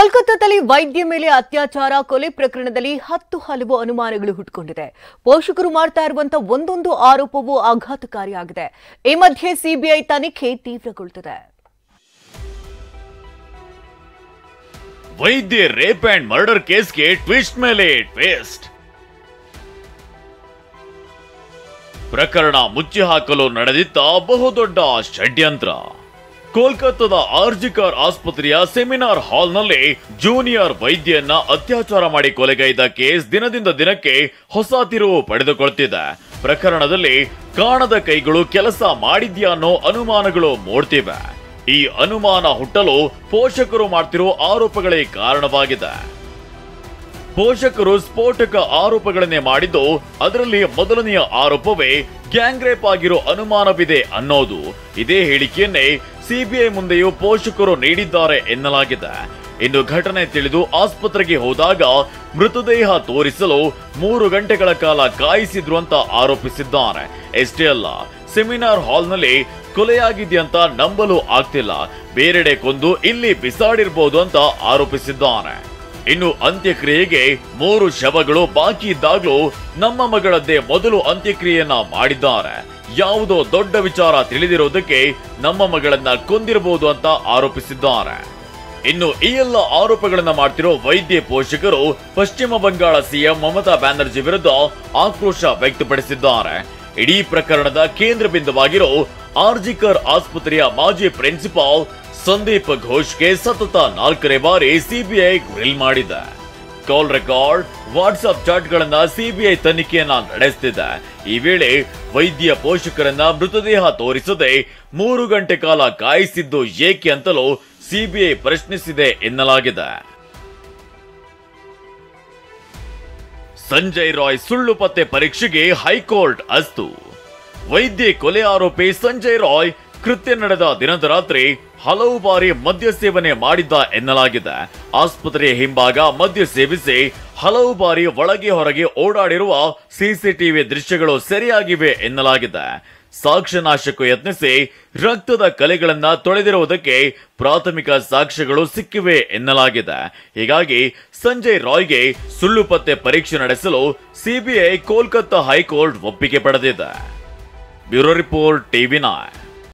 ಕೋಲ್ಕತ್ತಾದಲ್ಲಿ ವೈದ್ಯ ಮೇಲೆ ಅತ್ಯಾಚಾರ ಕೊಲೆ ಪ್ರಕರಣದಲ್ಲಿ 10 ಹಲವು ಅನುಮಾನಗಳು ಹುಟ್ಟುಕೊಂಡಿದೆ. ಪೋಷಕರು ಮಾಡ್ತಾ ಇರುವಂತ ಒಂದೊಂದು ಆರೋಪವೂ ಆಘಾತಕಾರಿಯಾಗಿದೆ. ಈ ಮಧ್ಯೆ ಸಿಬಿಐ ತನಿಖೆ ತೀವ್ರಗೊಳ್ಳುತ್ತಿದೆ. ವೈದ್ಯ ರೇಪ್ ಅಂಡ್ ಮರ್ಡರ್ ಕೇಸ್ಗೆ ಟ್ವಿಸ್ಟ್ ಮೇಲೆ ಟ್ವಿಸ್ಟ್. ಪ್ರಕರಣ ಮುಚ್ಚಿ ಹಾಕಲು ನಡೆದಿದ್ದ ಬಹುದೊಡ್ಡ ಷಡ್ಯಂತ್ರ. ಕೋಲ್ಕತ್ತಾದ ಆರ್ಜಿಕರ್ ಆಸ್ಪತ್ರೆಯ ಸೆಮಿನಾರ್ ಹಾಲ್ನಲ್ಲಿ ಜೂನಿಯರ್ ವೈದ್ಯನ್ನ ಅತ್ಯಾಚಾರ ಮಾಡಿ ಕೊಲೆಗೈದ ಕೇಸ್ ದಿನದಿಂದ ದಿನಕ್ಕೆ ಹೊಸ ತಿರುವು ಪಡೆದುಕೊಳ್ತಿದೆ. ಪ್ರಕರಣದಲ್ಲಿ ಕಾಣದ ಕೈಗಳು ಕೆಲಸ ಮಾಡಿದ್ಯಾ ಅನ್ನೋ ಅನುಮಾನಗಳು ಮೂಡ್ತಿವೆ. ಈ ಅನುಮಾನ ಹುಟ್ಟಲು ಪೋಷಕರು ಮಾಡ್ತಿರೋ ಆರೋಪಗಳೇ ಕಾರಣವಾಗಿದೆ. ಪೋಷಕರು ಸ್ಫೋಟಕ ಆರೋಪಗಳನ್ನೇ ಮಾಡಿದ್ದು, ಅದರಲ್ಲಿ ಮೊದಲನೆಯ ಆರೋಪವೇ ಗ್ಯಾಂಗ್ ರೇಪ್ ಆಗಿರೋ ಅನುಮಾನವಿದೆ ಅನ್ನೋದು. ಇದೇ ಹೇಳಿಕೆಯನ್ನೇ ಸಿಬಿಐ ಮುಂದೆಯೂ ಪೋಷಕರು ನೀಡಿದ್ದಾರೆ ಎನ್ನಲಾಗಿದೆ. ಇನ್ನು ಘಟನೆ ತಿಳಿದು ಆಸ್ಪತ್ರೆಗೆ ಹೋದಾಗ ಮೃತದೇಹ ತೋರಿಸಲು 3 ಗಂಟೆಗಳ ಕಾಲ ಕಾಯಿಸಿದ್ರು ಅಂತ ಆರೋಪಿಸಿದ್ದಾರೆ. ಎಷ್ಟೇ ಅಲ್ಲ, ಸೆಮಿನಾರ್ ಹಾಲ್ನಲ್ಲಿ ಕೊಲೆಯಾಗಿದೆಯಂತ ನಂಬಲು ಆಗ್ತಿಲ್ಲ, ಬೇರೆಡೆ ಕೊಂದು ಇಲ್ಲಿ ಬಿಸಾಡಿರ್ಬೋದು ಅಂತ ಆರೋಪಿಸಿದ್ದಾರೆ. ಇನ್ನು ಅಂತ್ಯಕ್ರಿಯೆಗೆ 3 ಶವಗಳು ಬಾಕಿ ಇದ್ದಾಗ್ಲೂ ನಮ್ಮ ಮಗಳದ್ದೇ ಮೊದಲು ಅಂತ್ಯಕ್ರಿಯೆಯನ್ನ ಮಾಡಿದ್ದಾರೆ. ಯಾವುದೋ ದೊಡ್ಡ ವಿಚಾರ ತಿಳಿದಿರೋದಕ್ಕೆ ನಮ್ಮ ಮಗಳನ್ನ ಕೊಂದಿರಬಹುದು ಅಂತ ಆರೋಪಿಸಿದ್ದಾರೆ. ಇನ್ನು ಈ ಎಲ್ಲ ಆರೋಪಗಳನ್ನ ಮಾಡ್ತಿರೋ ವೈದ್ಯ ಪೋಷಕರು ಪಶ್ಚಿಮ ಬಂಗಾಳ ಸಿಎಂ ಮಮತಾ ಬ್ಯಾನರ್ಜಿ ವಿರುದ್ಧ ಆಕ್ರೋಶ ವ್ಯಕ್ತಪಡಿಸಿದ್ದಾರೆ. ಇಡೀ ಪ್ರಕರಣದ ಕೇಂದ್ರ ಬಿಂದುವಾಗಿರೋ ಆರ್ಜಿಕರ್ ಆಸ್ಪತ್ರೆಯ ಮಾಜಿ ಪ್ರಿನ್ಸಿಪಾಲ್ ಸಂದೀಪ್ ಘೋಷ್ಗೆ ಸತತ 4ನೇ ಬಾರಿ ಸಿಬಿಐ ಗ್ರಿಲ್ ಮಾಡಿದೆ. ಕಾಲ್ ರೆಕಾರ್ಡ್, ವಾಟ್ಸ್ಆಪ್ ಚಾಟ್ಗಳನ್ನ ಸಿಬಿಐ ತನಿಖೆಯನ್ನ ನಡೆಸುತ್ತಿದೆ. ಈ ವೇಳೆ ವೈದ್ಯ ಪೋಷಕರನ್ನ ಮೃತದೇಹ ತೋರಿಸದೆ 3 ಗಂಟೆ ಕಾಲ ಕಾಯಿಸಿದ್ದು ಏಕೆ ಅಂತಲೂ ಸಿಬಿಐ ಪ್ರಶ್ನಿಸಿದೆ ಎನ್ನಲಾಗಿದೆ. ಸಂಜಯ್ ರಾಯ್ ಸುಳ್ಳು ಪತ್ತೆ ಪರೀಕ್ಷೆಗೆ ಹೈಕೋರ್ಟ್ ಅಸ್ತು. ವೈದ್ಯ ಕೊಲೆ ಆರೋಪಿ ಸಂಜಯ್ ರಾಯ್ ಕೃತ್ಯ ನಡೆದ ದಿನದ ರಾತ್ರಿ ಹಲವು ಬಾರಿ ಮದ್ಯ ಸೇವನೆ ಮಾಡಿದ್ದ ಎನ್ನಲಾಗಿದೆ. ಆಸ್ಪತ್ರೆಯ ಹಿಂಭಾಗ ಮದ್ಯ ಸೇವಿಸಿ ಹಲವು ಬಾರಿ ಒಳಗೆ ಹೊರಗೆ ಓಡಾಡಿರುವ ಸಿಸಿಟಿವಿ ದೃಶ್ಯಗಳು ಸೆರೆಯಾಗಿವೆ ಎನ್ನಲಾಗಿದೆ. ಸಾಕ್ಷ್ಯ ನಾಶಕ್ಕೂ ಯತ್ನಿಸಿ ರಕ್ತದ ಕಲೆಗಳನ್ನ ತೊಳೆದಿರುವುದಕ್ಕೆ ಪ್ರಾಥಮಿಕ ಸಾಕ್ಷ್ಯಗಳು ಸಿಕ್ಕಿವೆ ಎನ್ನಲಾಗಿದೆ. ಹೀಗಾಗಿ ಸಂಜಯ್ ರಾಯ್ಗೆ ಸುಳ್ಳು ಪತ್ತೆ ಪರೀಕ್ಷೆ ನಡೆಸಲು ಸಿಬಿಐ ಕೋಲ್ಕತ್ತಾ ಹೈಕೋರ್ಟ್ ಒಪ್ಪಿಗೆ ಪಡೆದಿದೆ. Bureau report, TV9.